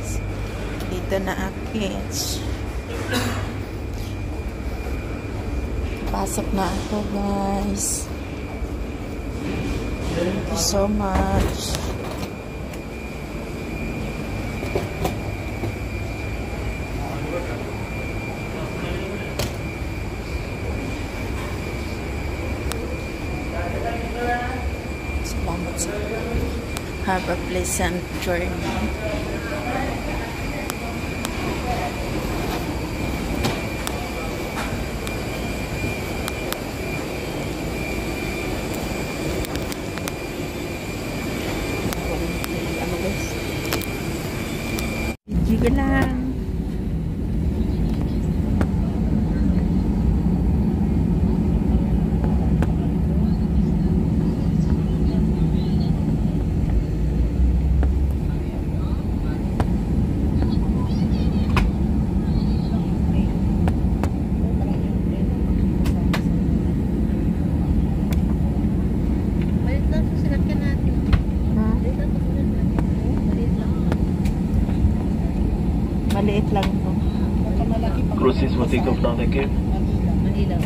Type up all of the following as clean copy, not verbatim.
guys. Dito na akits. Pasok na ako guys. Thank you so much. Have a pleasant journey. Sige lang. Maliit lang ito. Cruises will take off now, thank you. Manila.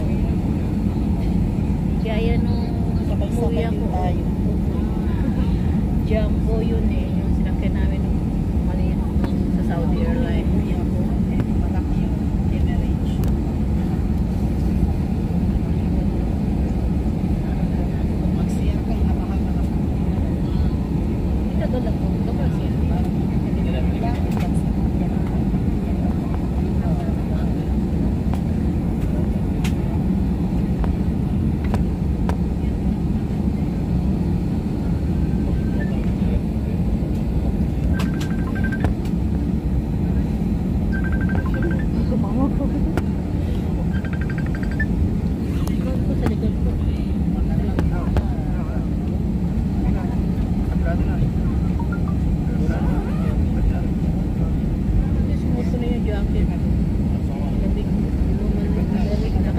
Kaya nung umuwi ako, Jumbo yun eh. Yung sinakyan namin nung maliit sa Saudi Airlines. Malaki yung Emirates. Magsiyar ka, napakal na lang. Ito doon lang po. Ito pa siya.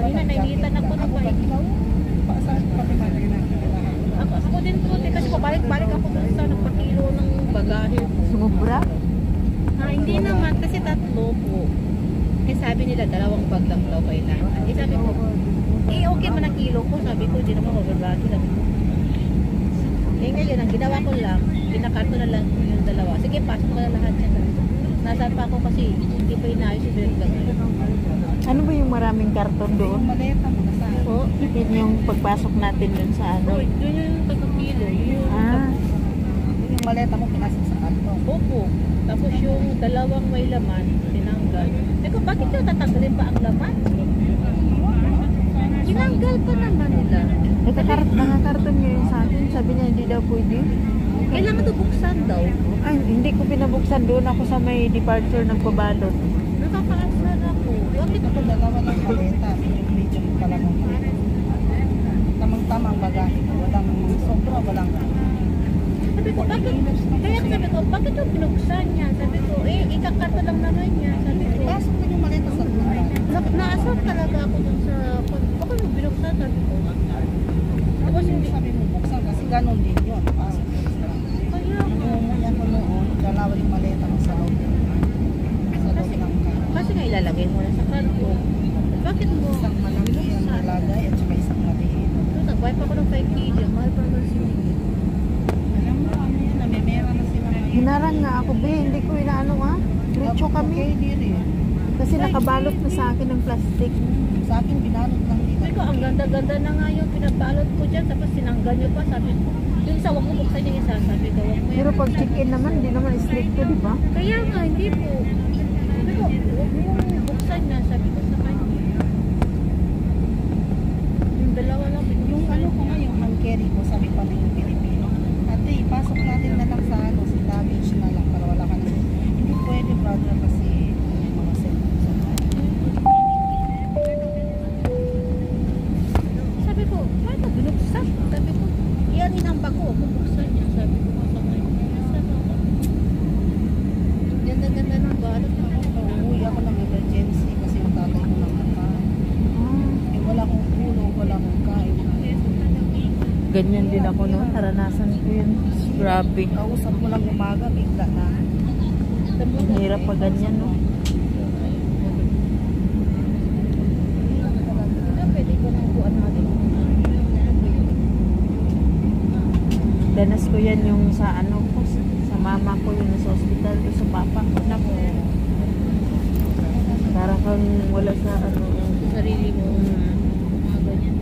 Kanina nainitan ako ng bike. Ako din po, kasi pabalik-balik ako dun sa nagpakilo ng bagahe. Sumubra? Hindi naman, kasi 3 po. Eh sabi nila, 2 bag lang daw kailangan. Eh sabi ko, okay man ang kilo ko. Sabi ko, hindi naman magbabagi. Sabi ko, ngayon, ang ginawa ko lang, pinakarto na lang yung 2. Sige, pasok ko na lahat yan. Nasaan pa ako kasi hindi pa inayos yung bilang. Ano ba yung maraming karton doon? Yung maleta mo na saan? Oo. Yun yung pagpasok natin dun sa ano? Oo, yun yung pagkakilo. Yung maleta mo pinasok sa karton? Opo. Tapos yung 2 may laman, tinanggal. Eko, bakit yung tatanggalin pa ang laman? Tinanggal pa naman nila. Nakakarton ngayon sa akin. Sabi niya hindi daw pwede. Kailangan ito buksan daw. Ay, hindi ko pinabuksan. Doon ako sa may departure nagpabalot. Nakakaasar ako. Bakit Ako 2 lang maleta. Medium pala ng maleta. Tamang-tamang bagahe. Walang sobra, walang. Sabi ko, bakit? Kaya sabi ko, bakit yung binuksan niya? Sabi ko, ikakarto lang naman niya. Sabi ko, Pasok mo yung maleta sa naasar talaga ako dun sa, ako yung binuksan, sabi ko. Tapos hindi sabi mo buksan kasi ganon din yun. Pasok mo sa Kaya ako. yan ko noon. Dalawa yung maleta mo sa loob. Sa loob ng car. Kasi nga ilalagay mo na sa kanto. Bakit mo? Isang malaki ang nalagay at saka isang maliit. Nag-wipe ako ng 5 kg. Mahal pa naman si Miguel. Alam mo, ano yan, namimera na sila. Hinarang nga ako, be. Hindi ko inaano nga. Diretso kami. Okay, diri. Kasi nakabalot na sa akin ng plastic. Sa akin, binalot lang dito. Sabi ko, ang ganda-ganda na nga yung pinabalot ko dyan. Tapos sinanggal nyo pa. Sabi ko, yung isa, wag mo buksan yung isa. Sabi ko, wag mo Pero pag check-in naman, hindi naman stricto, di ba? Kaya nga, hindi po. Sabi ko, wag mo buksan na. Sabi ko sa kanya. Yung 2 lang. Yung ano ko nga, yung hand carry ko, sabi pa na yung Pilipino. Ate, ipasok natin na lang sa ano, si damage na lang para wala ka na. Hindi pwede, brother, kasi may mga cellphone sa Sabi ko, paano binuksan? Sabi ko, yan inambak ko. Bubuksan niya. Sabi ko, sa kanya. Sabi ko, ganda-ganda ng balot. Uuwi ako ng emergency kasi yung tatay ko lang nakain. Eh, wala akong ulo, wala akong kain. Ganyan din ako, no? Naranasan ko yun. Grabe. Kausap mo lang umaga, bigla na. Sabi Ang hirap pa ganyan, no? Pwede ko nang buwan natin. Danas ko yan yung sa ano ko, sa mama ko, yung sa hospital ko, sa papa ko. Naku, para kang wala sa ano. Sarili mo. Mga ganyan.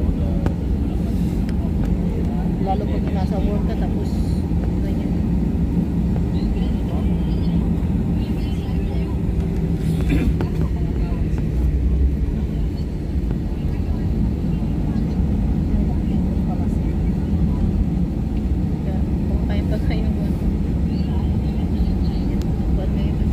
Lalo pag nasa work ka tapos ganyan. Kumakain pa kayo mo. Ba't kayo pa?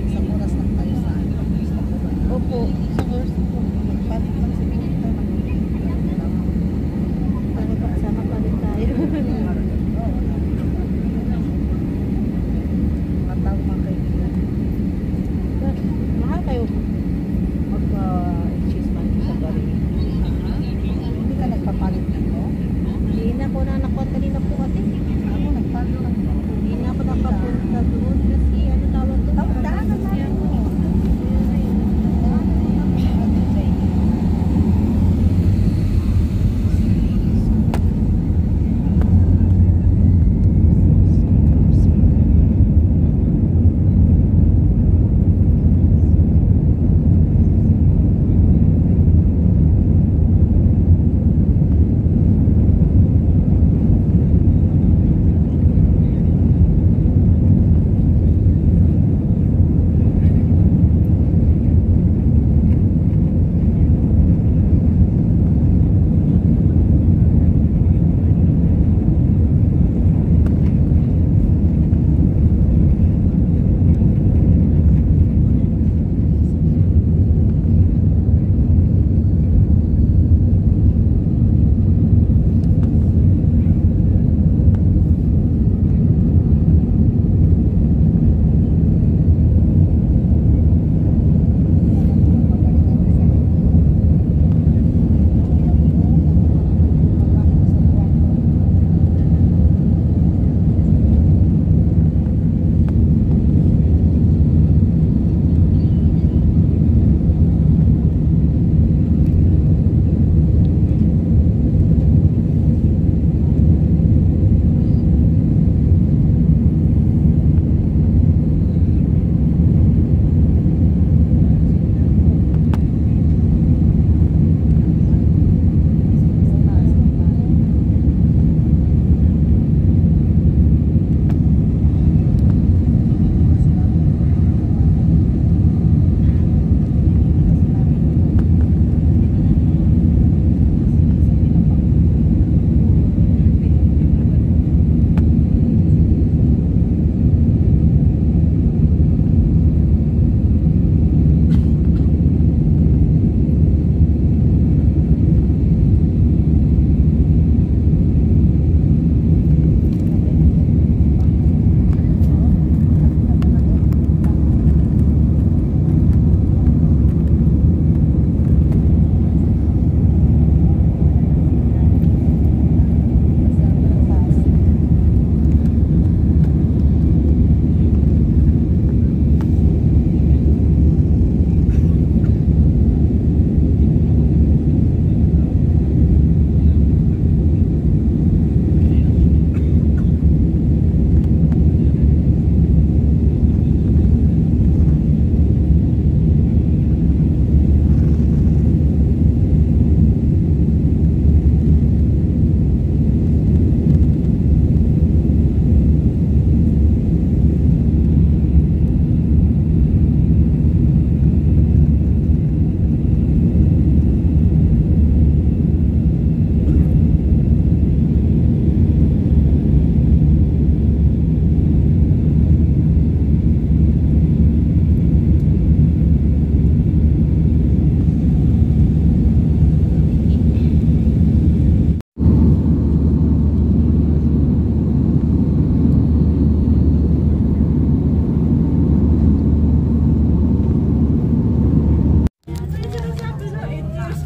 Isang oras lang tayo sa ano. Opo, isang oras po. Palit lang siguro tayo. Para pa, sama pa rin tayo. Matawag mga kaibigan. Mahal kayo magpa-cheese man sa bari. Hindi ka nagpapalit dito? Hindi na ako na nakwatali na po ate. Ako nagpalit lang. Hindi na ako nakapunta doon kasi ano tawag doon? Tawag daanan na Yan. ako.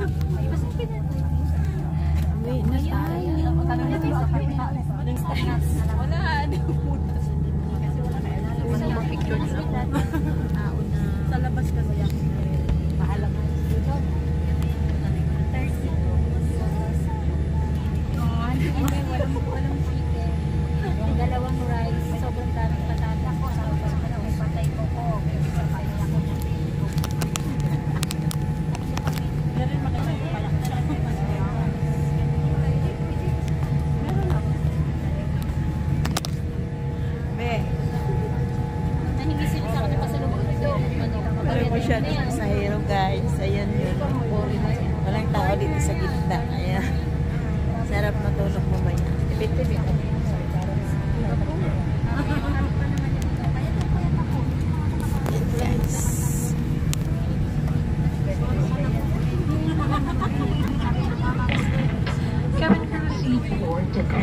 Uwi na tayo. Wala. Kasi picture nila ako. Sa labas kasi yan. Maalam. Walang chicken. Yung dalawang rice, sobrang daming patata ko. Tapos may patay ko ko. Sa kanya ako ng pico. Meron makita yung palak na lang yung Be, Nahingi sila sa akin na pasalubong ko yung Manila. pare mo siya sa hero guys. Ayan yun. Walang tao dito sa gitna. Ayan. Sarap matulog mamaya. Tibit-tibit. Ayan guys. Cabin crew seat 4 to go.